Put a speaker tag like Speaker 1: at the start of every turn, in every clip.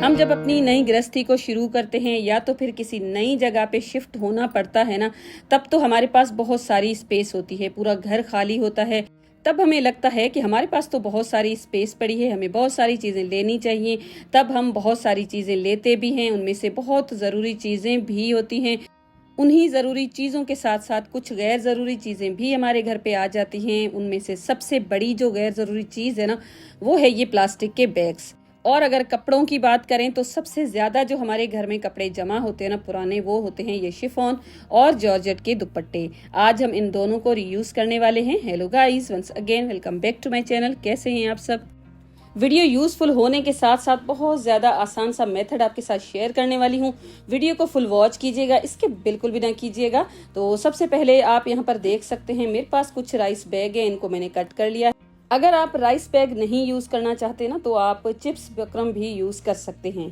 Speaker 1: हम जब अपनी नई गृहस्थी को शुरू करते हैं या तो फिर किसी नई जगह पे शिफ्ट होना पड़ता है ना, तब तो हमारे पास बहुत सारी स्पेस होती है, पूरा घर खाली होता है। तब हमें लगता है कि हमारे पास तो बहुत सारी स्पेस पड़ी है, हमें बहुत सारी चीज़ें लेनी चाहिए। तब हम बहुत सारी चीज़ें लेते भी हैं, उनमें से बहुत ज़रूरी चीज़ें भी होती हैं। उन्हीं ज़रूरी चीज़ों के साथ साथ कुछ गैर ज़रूरी चीज़ें भी हमारे घर पे आ जाती हैं। उनमें से सबसे बड़ी जो गैर ज़रूरी चीज़ है ना, वो है ये प्लास्टिक के बैग्स। और अगर कपड़ों की बात करें तो सबसे ज़्यादा जो हमारे घर में कपड़े जमा होते हैं ना पुराने, वो होते हैं ये शिफॉन और जॉर्जेट के दुपट्टे। आज हम इन दोनों को रीयूज़ करने वाले हैं। Hello guys, once again welcome back to my channel. कैसे हैं आप सब? वीडियो यूजफुल होने के साथ साथ बहुत ज़्यादा आसान सा मेथड आपके साथ शेयर करने वाली हूँ। वीडियो को फुल वॉच कीजिएगा, इसके बिल्कुल भी ना कीजिएगा। तो सबसे पहले आप यहाँ पर देख सकते हैं मेरे पास कुछ राइस बैग है, इनको मैंने कट कर लिया है। अगर आप राइस बैग नहीं यूज करना चाहते ना, तो आप चिप्स बक्रम भी यूज कर सकते हैं।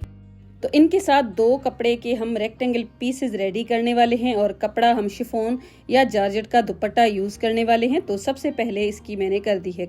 Speaker 1: तो इनके साथ दो कपड़े के हम रेक्टेंगल पीसेस रेडी करने वाले हैं और कपड़ा हम शिफॉन या जॉर्जेट का दुपट्टा यूज करने वाले हैं। तो सबसे पहले इसकी मैंने कर दी है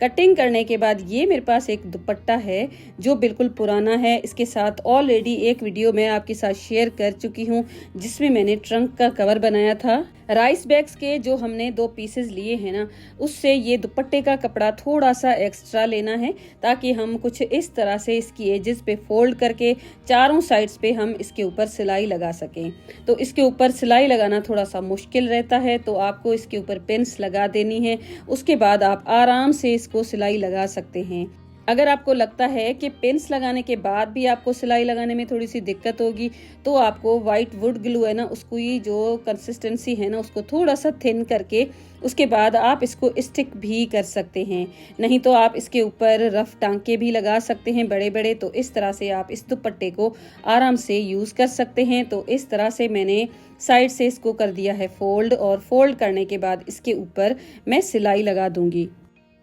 Speaker 1: कटिंग करने के बाद ये मेरे पास एक दुपट्टा है जो बिल्कुल पुराना है। इसके साथ ऑलरेडी एक वीडियो मैं आपके साथ शेयर कर चुकी हूँ जिसमें मैंने ट्रंक का कवर बनाया था। राइस बैग्स के जो हमने दो पीसेस लिए हैं ना, उससे ये दुपट्टे का कपड़ा थोड़ा सा एक्स्ट्रा लेना है, ताकि हम कुछ इस तरह से इसकी एजेस पे फोल्ड करके चारों साइड्स पे हम इसके ऊपर सिलाई लगा सकें। तो इसके ऊपर सिलाई लगाना थोड़ा सा मुश्किल रहता है, तो आपको इसके ऊपर पिन्स लगा देनी है। उसके बाद आप आराम से इसको सिलाई लगा सकते हैं। अगर आपको लगता है कि पिन्स लगाने के बाद भी आपको सिलाई लगाने में थोड़ी सी दिक्कत होगी, तो आपको व्हाइट वुड ग्लू है ना, उसको ही जो कंसिस्टेंसी है ना, उसको थोड़ा सा थिन करके उसके बाद आप इसको स्टिक भी कर सकते हैं। नहीं तो आप इसके ऊपर रफ टांके भी लगा सकते हैं बड़े बड़े। तो इस तरह से आप इस दुपट्टे को आराम से यूज कर सकते हैं। तो इस तरह से मैंने साइड से इसको कर दिया है फोल्ड, और फोल्ड करने के बाद इसके ऊपर मैं सिलाई लगा दूंगी।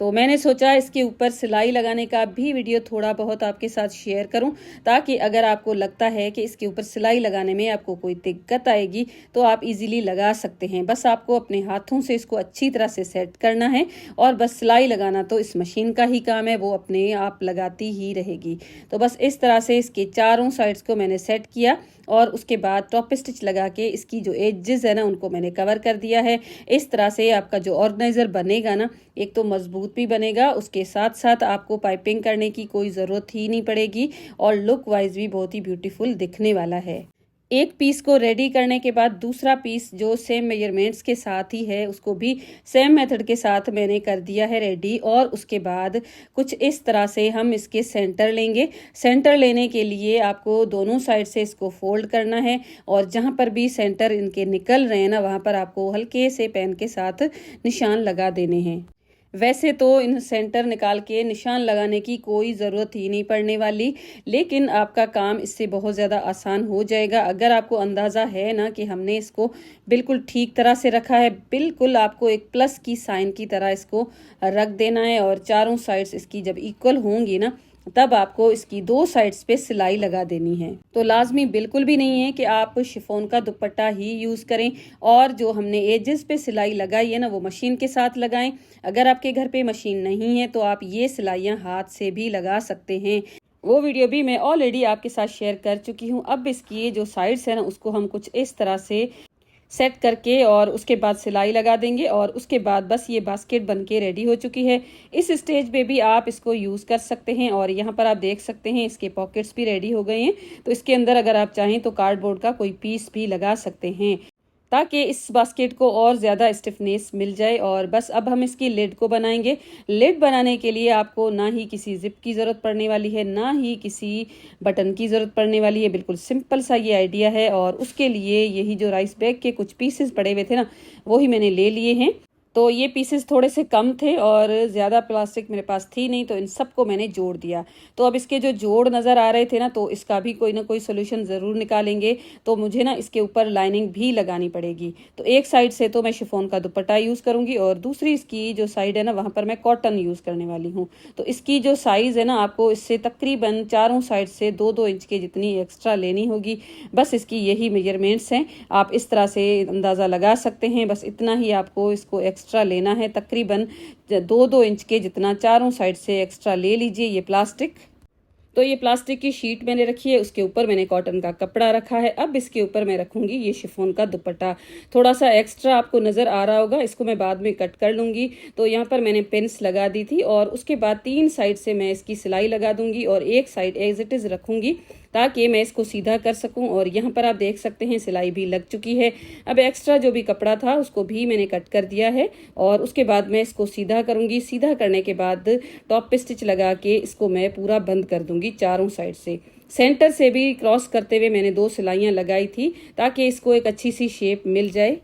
Speaker 1: तो मैंने सोचा इसके ऊपर सिलाई लगाने का भी वीडियो थोड़ा बहुत आपके साथ शेयर करूं, ताकि अगर आपको लगता है कि इसके ऊपर सिलाई लगाने में आपको कोई दिक्कत आएगी तो आप इजीली लगा सकते हैं। बस आपको अपने हाथों से इसको अच्छी तरह से सेट करना है, और बस सिलाई लगाना तो इस मशीन का ही काम है, वो अपने आप लगाती ही रहेगी। तो बस इस तरह से इसके चारों साइड्स को मैंने सेट किया, और उसके बाद टॉप स्टिच लगा के इसकी जो एजेस है ना, उनको मैंने कवर कर दिया है। इस तरह से आपका जो ऑर्गेनाइजर बनेगा ना, एक तो मजबूत भी बनेगा, उसके साथ साथ आपको पाइपिंग करने की कोई ज़रूरत ही नहीं पड़ेगी, और लुक वाइज भी बहुत ही ब्यूटीफुल दिखने वाला है। एक पीस को रेडी करने के बाद दूसरा पीस जो सेम मेजरमेंट्स के साथ ही है, उसको भी सेम मेथड के साथ मैंने कर दिया है रेडी। और उसके बाद कुछ इस तरह से हम इसके सेंटर लेंगे। सेंटर लेने के लिए आपको दोनों साइड से इसको फोल्ड करना है, और जहां पर भी सेंटर इनके निकल रहे हैं ना, वहां पर आपको हल्के से पेन के साथ निशान लगा देने हैं। वैसे तो इन सेंटर निकाल के निशान लगाने की कोई ज़रूरत ही नहीं पड़ने वाली, लेकिन आपका काम इससे बहुत ज़्यादा आसान हो जाएगा अगर आपको अंदाज़ा है ना कि हमने इसको बिल्कुल ठीक तरह से रखा है। बिल्कुल आपको एक प्लस की साइन की तरह इसको रख देना है, और चारों साइड्स इसकी जब इक्वल होंगी ना, तब आपको इसकी दो साइड्स पे सिलाई लगा देनी है। तो लाजमी बिल्कुल भी नहीं है कि आप शिफॉन का दुपट्टा ही यूज करें, और जो हमने एजेस पे सिलाई लगाई है ना, वो मशीन के साथ लगाएं। अगर आपके घर पे मशीन नहीं है तो आप ये सिलाइयां हाथ से भी लगा सकते हैं। वो वीडियो भी मैं ऑलरेडी आपके साथ शेयर कर चुकी हूँ। अब इसकी ये जो साइड्स है ना, उसको हम कुछ इस तरह से सेट करके और उसके बाद सिलाई लगा देंगे, और उसके बाद बस ये बास्केट बन के रेडी हो चुकी है। इस स्टेज पे भी आप इसको यूज़ कर सकते हैं। और यहाँ पर आप देख सकते हैं इसके पॉकेट्स भी रेडी हो गए हैं। तो इसके अंदर अगर आप चाहें तो कार्डबोर्ड का कोई पीस भी लगा सकते हैं, ताकि इस बास्केट को और ज़्यादा स्टिफनेस मिल जाए। और बस अब हम इसकी लिड को बनाएंगे। लिड बनाने के लिए आपको ना ही किसी जिप की ज़रूरत पड़ने वाली है, ना ही किसी बटन की ज़रूरत पड़ने वाली है। बिल्कुल सिंपल सा ये आइडिया है, और उसके लिए यही जो राइस बैग के कुछ पीसेस पड़े हुए थे ना, वो ही मैंने ले लिए हैं। तो ये पीसेस थोड़े से कम थे और ज़्यादा प्लास्टिक मेरे पास थी नहीं, तो इन सबको मैंने जोड़ दिया। तो अब इसके जो जोड़ नज़र आ रहे थे ना, तो इसका भी कोई ना कोई सोल्यूशन ज़रूर निकालेंगे। तो मुझे ना इसके ऊपर लाइनिंग भी लगानी पड़ेगी। तो एक साइड से तो मैं शिफॉन का दुपट्टा यूज़ करूँगी, और दूसरी इसकी जो साइड है ना, वहाँ पर मैं कॉटन यूज़ करने वाली हूँ। तो इसकी जो साइज़ है ना, आपको इससे तकरीबन चारों साइड से 2-2 इंच के जितनी एक्स्ट्रा लेनी होगी। बस इसकी यही मेजरमेंट्स हैं, आप इस तरह से अंदाज़ा लगा सकते हैं। बस इतना ही आपको इसको एक्स्ट्रा लेना है, तकरीबन 2-2 इंच के जितना चारों साइड से एक्स्ट्रा ले लीजिए ये प्लास्टिक। तो ये प्लास्टिक की शीट मैंने रखी है, उसके ऊपर मैंने कॉटन का कपड़ा रखा है। अब इसके ऊपर मैं रखूंगी ये शिफॉन का दुपट्टा। थोड़ा सा एक्स्ट्रा आपको नज़र आ रहा होगा, इसको मैं बाद में कट कर लूँगी। तो यहाँ पर मैंने पिन्स लगा दी थी और उसके बाद 3 साइड से मैं इसकी सिलाई लगा दूंगी और एक साइड एज इट इज़ रखूंगी ताकि मैं इसको सीधा कर सकूं। और यहाँ पर आप देख सकते हैं सिलाई भी लग चुकी है। अब एक्स्ट्रा जो भी कपड़ा था उसको भी मैंने कट कर दिया है और उसके बाद मैं इसको सीधा करूंगी। सीधा करने के बाद टॉप पे स्टिच लगा के इसको मैं पूरा बंद कर दूंगी चारों साइड से। सेंटर से भी क्रॉस करते हुए मैंने 2 सिलाइयाँ लगाई थी ताकि इसको एक अच्छी सी शेप मिल जाए।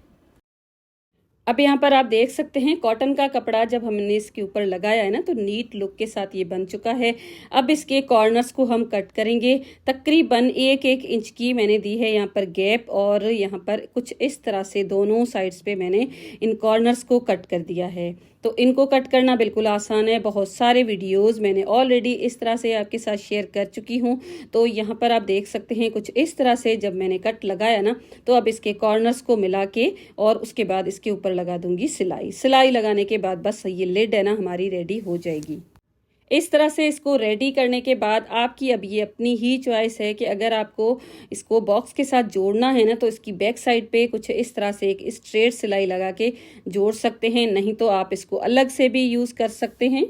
Speaker 1: अब यहाँ पर आप देख सकते हैं कॉटन का कपड़ा जब हमने इसके ऊपर लगाया है ना तो नीट लुक के साथ ये बन चुका है। अब इसके कॉर्नर्स को हम कट करेंगे। तकरीबन 1-1 इंच की मैंने दी है यहाँ पर गैप और यहाँ पर कुछ इस तरह से दोनों साइड्स पे मैंने इन कॉर्नर्स को कट कर दिया है। तो इनको कट करना बिल्कुल आसान है। बहुत सारे वीडियोस मैंने ऑलरेडी इस तरह से आपके साथ शेयर कर चुकी हूँ। तो यहाँ पर आप देख सकते हैं कुछ इस तरह से जब मैंने कट लगाया ना तो अब इसके कॉर्नर्स को मिला के और उसके बाद इसके ऊपर लगा दूंगी सिलाई। सिलाई लगाने के बाद बस ये लिड है ना हमारी रेडी हो जाएगी। इस तरह से इसको रेडी करने के बाद आपकी अब ये अपनी ही चॉइस है कि अगर आपको इसको बॉक्स के साथ जोड़ना है ना तो इसकी बैक साइड पे कुछ इस तरह से एक स्ट्रेट सिलाई लगा के जोड़ सकते हैं, नहीं तो आप इसको अलग से भी यूज़ कर सकते हैं।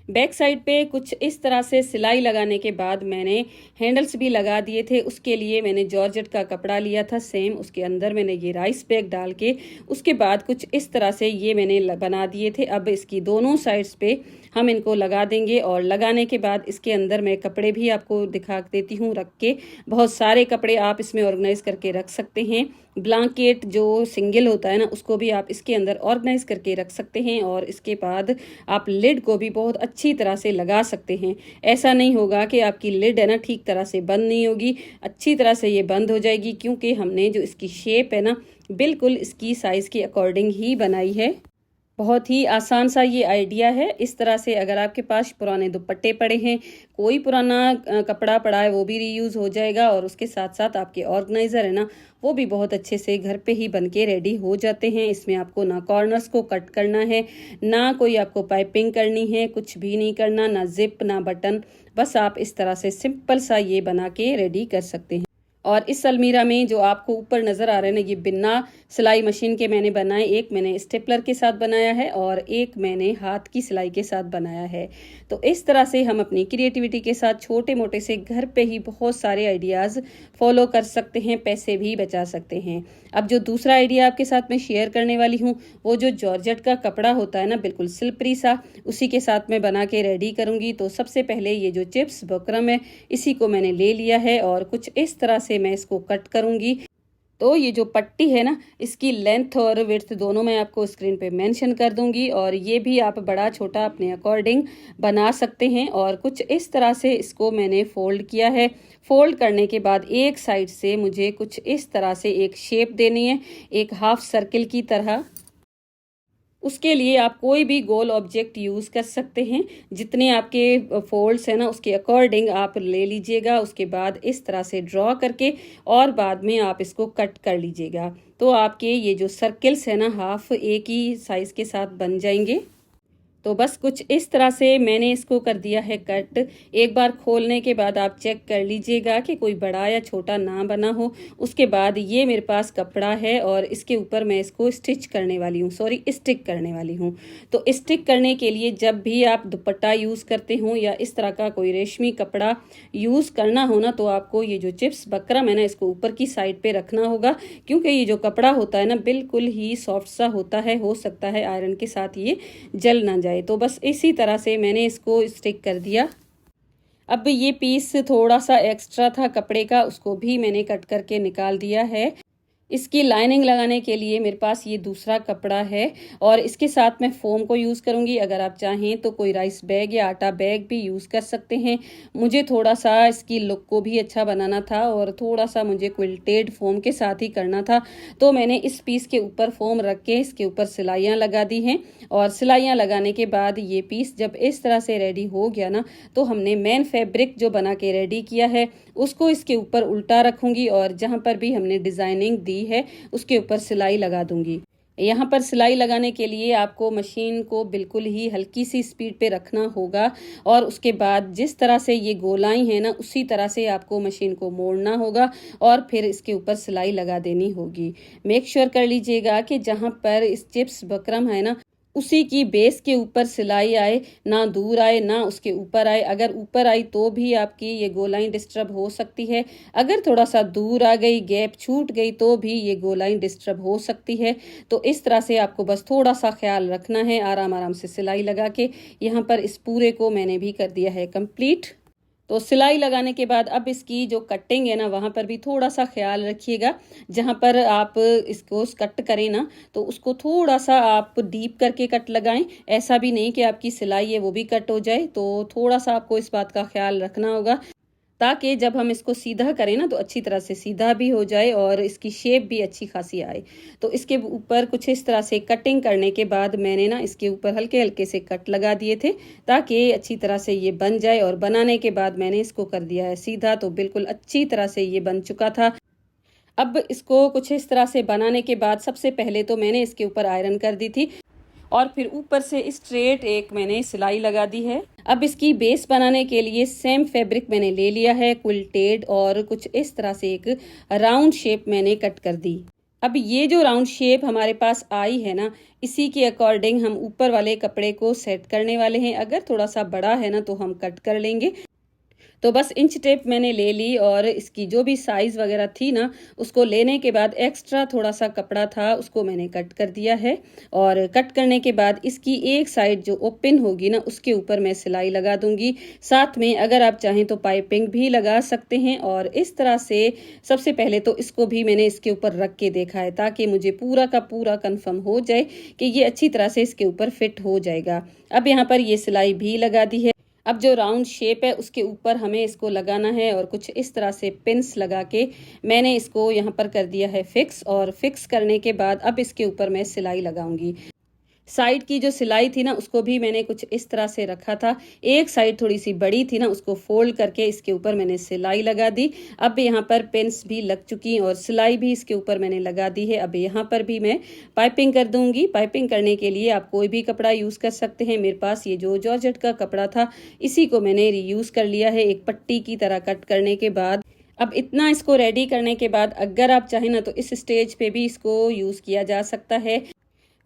Speaker 1: बैक साइड पे कुछ इस तरह से सिलाई लगाने के बाद मैंने हैंडल्स भी लगा दिए थे। उसके लिए मैंने जॉर्जेट का कपड़ा लिया था सेम, उसके अंदर मैंने ये राइस बैग डाल के उसके बाद कुछ इस तरह से ये मैंने बना दिए थे। अब इसकी दोनों साइड्स पे हम इनको लगा देंगे और लगाने के बाद इसके अंदर मैं कपड़े भी आपको दिखा देती हूँ रख के। बहुत सारे कपड़े आप इसमें ऑर्गेनाइज करके रख सकते हैं। ब्लैंकेट जो सिंगल होता है ना उसको भी आप इसके अंदर ऑर्गेनाइज करके रख सकते हैं और इसके बाद आप लिड को भी बहुत अच्छी तरह से लगा सकते हैं। ऐसा नहीं होगा कि आपकी लिड है ना ठीक तरह से बंद नहीं होगी, अच्छी तरह से ये बंद हो जाएगी क्योंकि हमने जो इसकी शेप है ना बिल्कुल इसकी साइज़ के अकॉर्डिंग ही बनाई है। बहुत ही आसान सा ये आइडिया है। इस तरह से अगर आपके पास पुराने दुपट्टे पड़े हैं, कोई पुराना कपड़ा पड़ा है वो भी रीयूज़ हो जाएगा और उसके साथ साथ आपके ऑर्गेनाइज़र है ना वो भी बहुत अच्छे से घर पे ही बन के रेडी हो जाते हैं। इसमें आपको ना कॉर्नर्स को कट करना है, ना कोई आपको पाइपिंग करनी है, कुछ भी नहीं करना, ना जिप ना बटन। बस आप इस तरह से सिंपल सा ये बना के रेडी कर सकते हैं। और इस अलमीरा में जो आपको ऊपर नज़र आ रहे हैं ना ये बिना सिलाई मशीन के मैंने बनाए, एक मैंने स्टेपलर के साथ बनाया है और एक मैंने हाथ की सिलाई के साथ बनाया है। तो इस तरह से हम अपनी क्रिएटिविटी के साथ छोटे मोटे से घर पे ही बहुत सारे आइडियाज़ फॉलो कर सकते हैं, पैसे भी बचा सकते हैं। अब जो दूसरा आइडिया आपके साथ मैं शेयर करने वाली हूँ वो जो जॉर्जेट का कपड़ा होता है ना बिल्कुल सिल्परी सा, उसी के साथ मैं बना के रेडी करूँगी। तो सबसे पहले ये जो चिप्स बकरम है इसी को मैंने ले लिया है और कुछ इस तरह से मैं इसको कट करूँगी। तो ये जो पट्टी है ना इसकी लेंथ और विड्थ दोनों मैं आपको स्क्रीन पे मेंशन कर दूंगी और ये भी आप बड़ा छोटा अपने अकॉर्डिंग बना सकते हैं। और कुछ इस तरह से इसको मैंने फोल्ड किया है। फोल्ड करने के बाद एक साइड से मुझे कुछ इस तरह से एक शेप देनी है, एक हाफ सर्किल की तरह। उसके लिए आप कोई भी गोल ऑब्जेक्ट यूज़ कर सकते हैं, जितने आपके फोल्ड्स हैं ना उसके अकॉर्डिंग आप ले लीजिएगा। उसके बाद इस तरह से ड्रॉ करके और बाद में आप इसको कट कर लीजिएगा। तो आपके ये जो सर्किल्स है ना हाफ एक ही साइज़ के साथ बन जाएंगे। तो बस कुछ इस तरह से मैंने इसको कर दिया है कट। एक बार खोलने के बाद आप चेक कर लीजिएगा कि कोई बड़ा या छोटा ना बना हो। उसके बाद ये मेरे पास कपड़ा है और इसके ऊपर मैं इसको स्टिच करने वाली हूँ, स्टिक करने वाली हूँ। तो स्टिक करने के लिए जब भी आप दुपट्टा यूज़ करते हो या इस तरह का कोई रेशमी कपड़ा यूज़ करना हो ना तो आपको ये जो चिप्स बकरम है ना इसको ऊपर की साइड पे रखना होगा, क्योंकि ये जो कपड़ा होता है ना बिल्कुल ही सॉफ्ट सा होता है, हो सकता है आयरन के साथ ये जल ना जाए। तो बस इसी तरह से मैंने इसको स्टिक कर दिया। अब ये पीस थोड़ा सा एक्स्ट्रा था कपड़े का, उसको भी मैंने कट करके निकाल दिया है। इसकी लाइनिंग लगाने के लिए मेरे पास ये दूसरा कपड़ा है और इसके साथ मैं फोम को यूज़ करूँगी। अगर आप चाहें तो कोई राइस बैग या आटा बैग भी यूज़ कर सकते हैं। मुझे थोड़ा सा इसकी लुक को भी अच्छा बनाना था और थोड़ा सा मुझे क्विल्टेड फोम के साथ ही करना था। तो मैंने इस पीस के ऊपर फोम रख के इसके ऊपर सिलाइयाँ लगा दी हैं और सिलाइयाँ लगाने के बाद ये पीस जब इस तरह से रेडी हो गया ना तो हमने मेन फैब्रिक जो बना के रेडी किया है उसको इसके ऊपर उल्टा रखूँगी और जहाँ पर भी हमने डिज़ाइनिंग दी है उसके ऊपर सिलाई लगा दूंगी। यहाँ पर सिलाई लगाने के लिए आपको मशीन को बिल्कुल ही हल्की सी स्पीड पे रखना होगा और उसके बाद जिस तरह से ये गोलाई है ना उसी तरह से आपको मशीन को मोड़ना होगा और फिर इसके ऊपर सिलाई लगा देनी होगी। मेक श्योर कर लीजिएगा कि जहाँ पर इस चिप्स बकरम है ना उसी की बेस के ऊपर सिलाई आए, ना दूर आए ना उसके ऊपर आए। अगर ऊपर आई तो भी आपकी ये गोलाई डिस्टर्ब हो सकती है, अगर थोड़ा सा दूर आ गई, गैप छूट गई तो भी ये गोलाई डिस्टर्ब हो सकती है। तो इस तरह से आपको बस थोड़ा सा ख्याल रखना है, आराम आराम से सिलाई लगा के। यहाँ पर इस पूरे को मैंने भी कर दिया है कंप्लीट। तो सिलाई लगाने के बाद अब इसकी जो कटिंग है ना वहाँ पर भी थोड़ा सा ख्याल रखिएगा। जहाँ पर आप इसको कट करें ना तो उसको थोड़ा सा आप डीप करके कट लगाएं। ऐसा भी नहीं कि आपकी सिलाई है वो भी कट हो जाए। तो थोड़ा सा आपको इस बात का ख्याल रखना होगा ताकि जब हम इसको सीधा करें ना तो अच्छी तरह से सीधा भी हो जाए और इसकी शेप भी अच्छी खासी आए। तो इसके ऊपर कुछ इस तरह से कटिंग करने के बाद मैंने ना इसके ऊपर हल्के हल्के से कट लगा दिए थे ताकि अच्छी तरह से ये बन जाए। और बनाने के बाद मैंने इसको कर दिया है सीधा, तो बिल्कुल अच्छी तरह से ये बन चुका था। अब इसको कुछ इस तरह से बनाने के बाद सबसे पहले तो मैंने इसके ऊपर आयरन कर दी थी और फिर ऊपर से स्ट्रेट एक मैंने सिलाई लगा दी है। अब इसकी बेस बनाने के लिए सेम फैब्रिक मैंने ले लिया है क्विल्टेड और कुछ इस तरह से एक राउंड शेप मैंने कट कर दी। अब ये जो राउंड शेप हमारे पास आई है ना इसी के अकॉर्डिंग हम ऊपर वाले कपड़े को सेट करने वाले हैं। अगर थोड़ा सा बड़ा है ना तो हम कट कर लेंगे। तो बस इंच टेप मैंने ले ली और इसकी जो भी साइज वगैरह थी ना उसको लेने के बाद एक्स्ट्रा थोड़ा सा कपड़ा था उसको मैंने कट कर दिया है। और कट करने के बाद इसकी एक साइड जो ओपन होगी ना उसके ऊपर मैं सिलाई लगा दूंगी। साथ में अगर आप चाहें तो पाइपिंग भी लगा सकते हैं। और इस तरह से सबसे पहले तो इसको भी मैंने इसके ऊपर रख के देखा है ताकि मुझे पूरा का पूरा कंफर्म हो जाए कि ये अच्छी तरह से इसके ऊपर फिट हो जाएगा। अब यहाँ पर ये सिलाई भी लगा दी है। अब जो राउंड शेप है उसके ऊपर हमें इसको लगाना है और कुछ इस तरह से पिन्स लगा के मैंने इसको यहाँ पर कर दिया है फिक्स। और फिक्स करने के बाद अब इसके ऊपर मैं सिलाई लगाऊंगी। साइड की जो सिलाई थी ना उसको भी मैंने कुछ इस तरह से रखा था। एक साइड थोड़ी सी बड़ी थी ना उसको फोल्ड करके इसके ऊपर मैंने सिलाई लगा दी। अब यहाँ पर पिन्स भी लग चुकी और सिलाई भी इसके ऊपर मैंने लगा दी है। अब यहाँ पर भी मैं पाइपिंग कर दूंगी। पाइपिंग करने के लिए आप कोई भी कपड़ा यूज़ कर सकते हैं। मेरे पास ये जो जॉर्जेट का कपड़ा था इसी को मैंने रीयूज़ कर लिया है एक पट्टी की तरह कट करने के बाद। अब इतना इसको रेडी करने के बाद अगर आप चाहें ना तो इस स्टेज पे भी इसको यूज़ किया जा सकता है।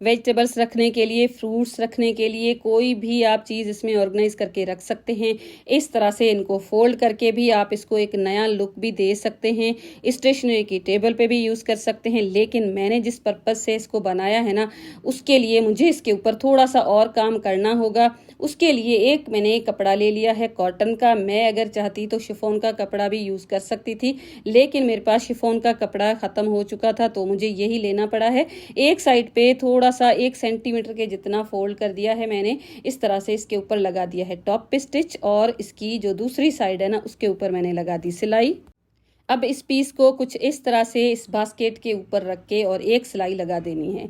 Speaker 1: वेजिटेबल्स रखने के लिए, फ्रूट्स रखने के लिए, कोई भी आप चीज़ इसमें ऑर्गेनाइज करके रख सकते हैं। इस तरह से इनको फोल्ड करके भी आप इसको एक नया लुक भी दे सकते हैं। स्टेशनरी की टेबल पे भी यूज़ कर सकते हैं। लेकिन मैंने जिस पर्पज़ से इसको बनाया है ना उसके लिए मुझे इसके ऊपर थोड़ा सा और काम करना होगा। उसके लिए एक मैंने कपड़ा ले लिया है कॉटन का। मैं अगर चाहती तो शिफॉन का कपड़ा भी यूज़ कर सकती थी लेकिन मेरे पास शिफॉन का कपड़ा ख़त्म हो चुका था तो मुझे यही लेना पड़ा है। एक साइड पे थोड़ा सा 1 सेंटीमीटर के जितना फोल्ड कर दिया है मैंने। इस तरह से इसके ऊपर लगा दिया है टॉप पे स्टिच और इसकी जो दूसरी साइड है ना उसके ऊपर मैंने लगा दी सिलाई। अब इस पीस को कुछ इस तरह से इस बास्केट के ऊपर रख के और एक सिलाई लगा देनी है।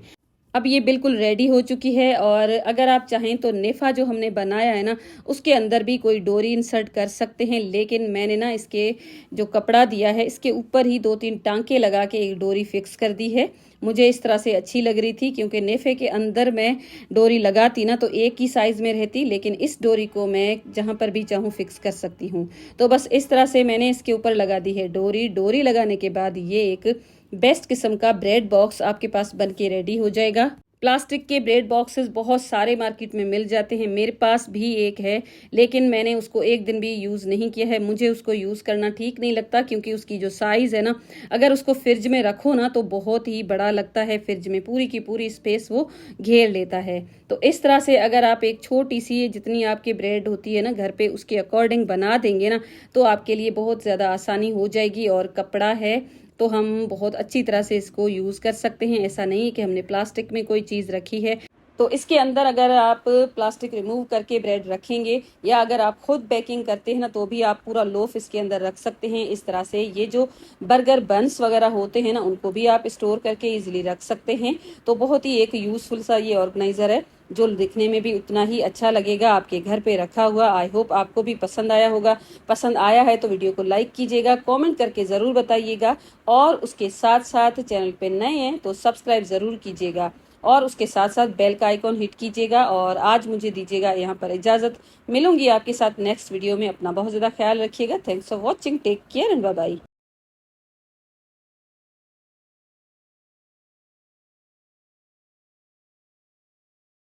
Speaker 1: अब ये बिल्कुल रेडी हो चुकी है। और अगर आप चाहें तो नेफा जो हमने बनाया है ना उसके अंदर भी कोई डोरी इंसर्ट कर सकते हैं। लेकिन मैंने ना इसके जो कपड़ा दिया है इसके ऊपर ही 2-3 टांके लगा के एक डोरी फिक्स कर दी है। मुझे इस तरह से अच्छी लग रही थी क्योंकि नेफे के अंदर मैं डोरी लगाती ना तो एक ही साइज में रहती, लेकिन इस डोरी को मैं जहां पर भी चाहूँ फिक्स कर सकती हूँ। तो बस इस तरह से मैंने इसके ऊपर लगा दी है डोरी। डोरी लगाने के बाद ये एक बेस्ट किस्म का ब्रेड बॉक्स आपके पास बन के रेडी हो जाएगा। प्लास्टिक के ब्रेड बॉक्सेस बहुत सारे मार्केट में मिल जाते हैं, मेरे पास भी एक है लेकिन मैंने उसको एक दिन भी यूज़ नहीं किया है। मुझे उसको यूज़ करना ठीक नहीं लगता क्योंकि उसकी जो साइज़ है ना अगर उसको फ्रिज में रखो ना तो बहुत ही बड़ा लगता है। फ्रिज में पूरी की पूरी स्पेस वो घेर लेता है। तो इस तरह से अगर आप एक छोटी सी जितनी आपकी ब्रेड होती है ना घर पे उसके अकॉर्डिंग बना देंगे ना तो आपके लिए बहुत ज़्यादा आसानी हो जाएगी। और कपड़ा है तो हम बहुत अच्छी तरह से इसको यूज़ कर सकते हैं। ऐसा नहीं कि हमने प्लास्टिक में कोई चीज़ रखी है तो इसके अंदर अगर आप प्लास्टिक रिमूव करके ब्रेड रखेंगे या अगर आप खुद बेकिंग करते हैं ना तो भी आप पूरा लोफ इसके अंदर रख सकते हैं। इस तरह से ये जो बर्गर बन्स वगैरह होते हैं ना उनको भी आप स्टोर करके इजीली रख सकते हैं। तो बहुत ही एक यूजफुल सा ये ऑर्गेनाइजर है जो दिखने में भी उतना ही अच्छा लगेगा आपके घर पे रखा हुआ। आई होप आपको भी पसंद आया होगा। पसंद आया है तो वीडियो को लाइक कीजिएगा, कमेंट करके ज़रूर बताइएगा और उसके साथ साथ चैनल पे नए हैं तो सब्सक्राइब ज़रूर कीजिएगा। और उसके साथ साथ बेल का आइकॉन हिट कीजिएगा। और आज मुझे दीजिएगा यहाँ पर इजाज़त। मिलूंगी आपके साथ नेक्स्ट वीडियो में। अपना बहुत ज़्यादा ख्याल रखिएगा। Thanks for watching. Take care and bye bye.